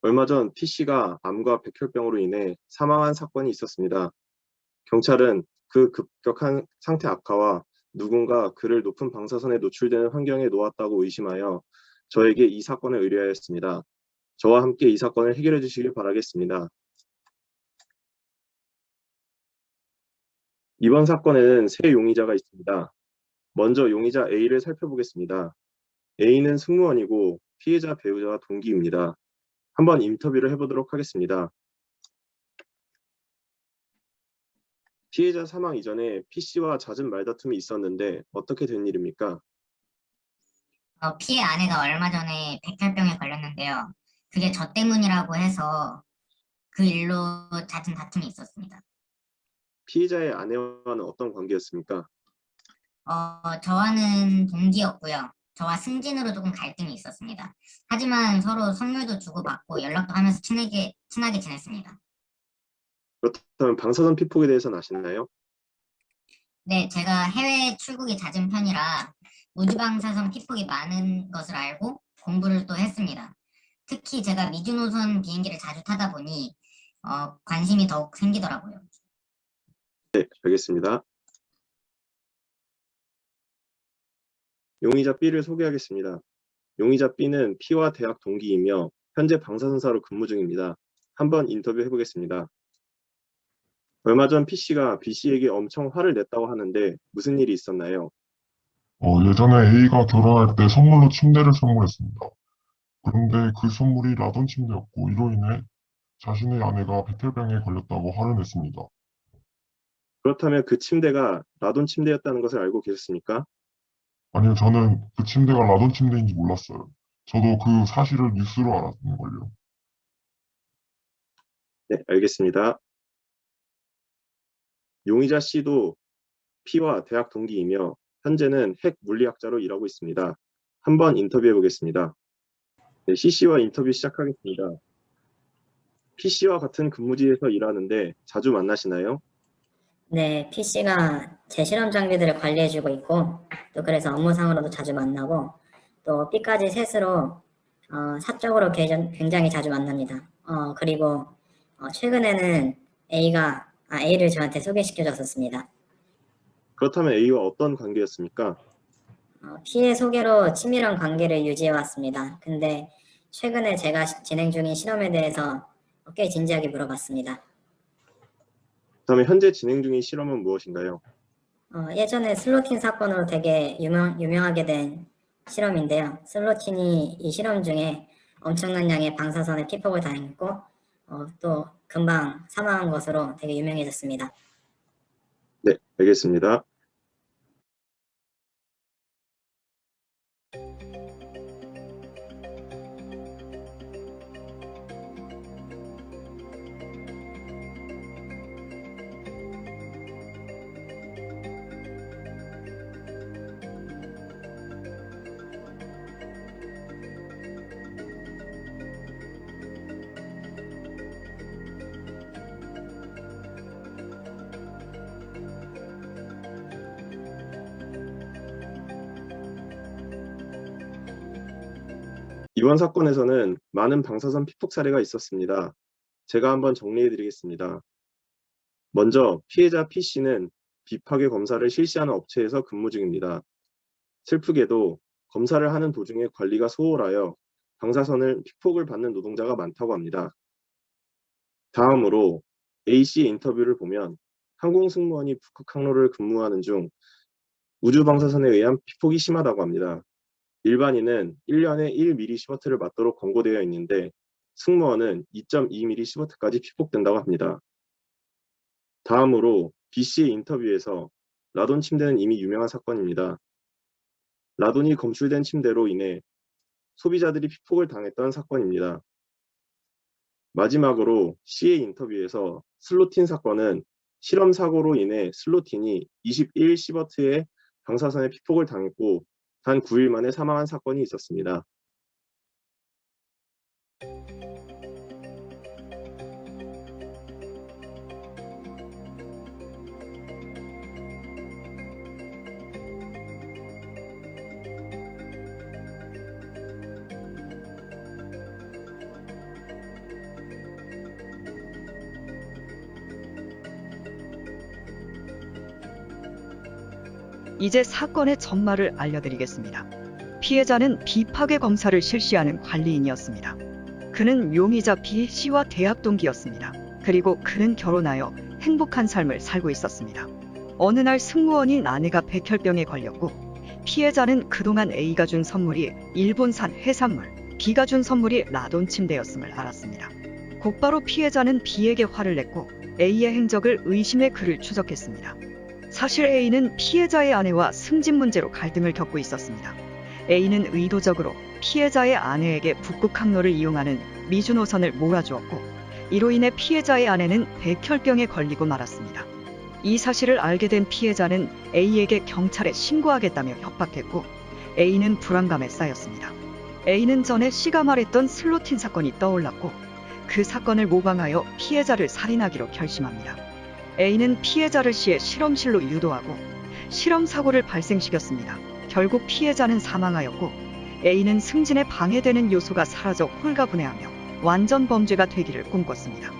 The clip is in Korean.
얼마 전 P씨가 암과 백혈병으로 인해 사망한 사건이 있었습니다. 경찰은 그 급격한 상태 악화와 누군가 그를 높은 방사선에 노출되는 환경에 놓았다고 의심하여 저에게 이 사건을 의뢰하였습니다. 저와 함께 이 사건을 해결해 주시길 바라겠습니다. 이번 사건에는 세 용의자가 있습니다. 먼저 용의자 A를 살펴보겠습니다. A는 승무원이고 피해자 배우자와 동기입니다. 한번 인터뷰를 해보도록 하겠습니다. 피해자 사망 이전에 P씨와 잦은 말다툼이 있었는데 어떻게 된 일입니까? 피해 아내가 얼마 전에 백혈병에 걸렸는데요. 그게 저 때문이라고 해서 그 일로 잦은 다툼이 있었습니다. 피해자의 아내와는 어떤 관계였습니까? 저와는 동기였고요. 저와 승진으로 조금 갈등이 있었습니다. 하지만 서로 선물도 주고받고 연락도 하면서 친하게 지냈습니다. 그렇다면 방사선 피폭에 대해서는 아시나요? 네, 제가 해외 출국이 잦은 편이라 우주방사선 피폭이 많은 것을 알고 공부를 또 했습니다. 특히 제가 미주노선 비행기를 자주 타다 보니 관심이 더욱 생기더라고요. 네, 알겠습니다. 용의자 B를 소개하겠습니다. 용의자 B는 P와 대학 동기이며 현재 방사선사로 근무 중입니다. 한번 인터뷰 해보겠습니다. 얼마 전 P씨가 B씨에게 엄청 화를 냈다고 하는데 무슨 일이 있었나요? 예전에 A가 결혼할 때 선물로 침대를 선물했습니다. 그런데 그 선물이 라돈 침대였고, 이로 인해 자신의 아내가 백혈병에 걸렸다고 화를 냈습니다. 그렇다면 그 침대가 라돈 침대였다는 것을 알고 계셨습니까? 아니요, 저는 그 침대가 라돈 침대인지 몰랐어요. 저도 그 사실을 뉴스로 알았는걸요. 네, 알겠습니다. 용의자 C도 P와 대학 동기이며 현재는 핵 물리학자로 일하고 있습니다. 한번 인터뷰해 보겠습니다. 네, C씨와 인터뷰 시작하겠습니다. P씨와 같은 근무지에서 일하는데 자주 만나시나요? 네, PC가 제 실험 장비들을 관리해주고 있고, 또 그래서 업무상으로도 자주 만나고, 또 B까지 셋으로 사적으로 굉장히 자주 만납니다. 그리고 최근에는 A를 저한테 소개시켜줬었습니다. 그렇다면 A와 어떤 관계였습니까? 피해 소개로 친밀한 관계를 유지해왔습니다. 근데 최근에 제가 진행 중인 실험에 대해서 꽤 진지하게 물어봤습니다. 그다음에 현재 진행 중인 실험은 무엇인가요? 예전에 슬로틴 사건으로 되게 유명하게 된 실험인데요. 슬로틴이 이 실험 중에 엄청난 양의 방사선에 피폭을 당했고 또 금방 사망한 것으로 되게 유명해졌습니다. 네, 알겠습니다. 이번 사건에서는 많은 방사선 피폭 사례가 있었습니다. 제가 한번 정리해 드리겠습니다. 먼저 피해자 P씨는 비파괴 검사를 실시하는 업체에서 근무 중입니다. 슬프게도 검사를 하는 도중에 관리가 소홀하여 방사선을 피폭을 받는 노동자가 많다고 합니다. 다음으로 A씨의 인터뷰를 보면 항공 승무원이 북극 항로를 근무하는 중 우주 방사선에 의한 피폭이 심하다고 합니다. 일반인은 1년에 1mm 시버트를 맞도록 권고되어 있는데 승무원은 2.2mm 시버트까지 피폭된다고 합니다. 다음으로 B씨의 인터뷰에서 라돈 침대는 이미 유명한 사건입니다. 라돈이 검출된 침대로 인해 소비자들이 피폭을 당했던 사건입니다. 마지막으로 C의 인터뷰에서 슬로틴 사건은 실험 사고로 인해 슬로틴이 21시버트의 방사선에 피폭을 당했고 단 9일 만에 사망한 사건이 있었습니다. 이제 사건의 전말을 알려드리겠습니다. 피해자는 B 파괴 검사를 실시하는 관리인이었습니다. 그는 용의자 B 씨와 대학 동기였습니다. 그리고 그는 결혼하여 행복한 삶을 살고 있었습니다. 어느 날 승무원인 아내가 백혈병에 걸렸고 피해자는 그동안 A가 준 선물이 일본산 해산물, B가 준 선물이 라돈 침대였음을 알았습니다. 곧바로 피해자는 B에게 화를 냈고 A의 행적을 의심해 그를 추적했습니다. 사실 A는 피해자의 아내와 승진 문제로 갈등을 겪고 있었습니다. A는 의도적으로 피해자의 아내에게 북극 항로를 이용하는 미주노선을 몰아주었고 이로 인해 피해자의 아내는 백혈병에 걸리고 말았습니다. 이 사실을 알게 된 피해자는 A에게 경찰에 신고하겠다며 협박했고 A는 불안감에 쌓였습니다. A는 전에 C가 말했던 슬로틴 사건이 떠올랐고 그 사건을 모방하여 피해자를 살인하기로 결심합니다. A는 피해자를 C의 실험실로 유도하고 실험 사고를 발생시켰습니다. 결국 피해자는 사망하였고 A는 승진에 방해되는 요소가 사라져 홀가분해하며 완전 범죄가 되기를 꿈꿨습니다.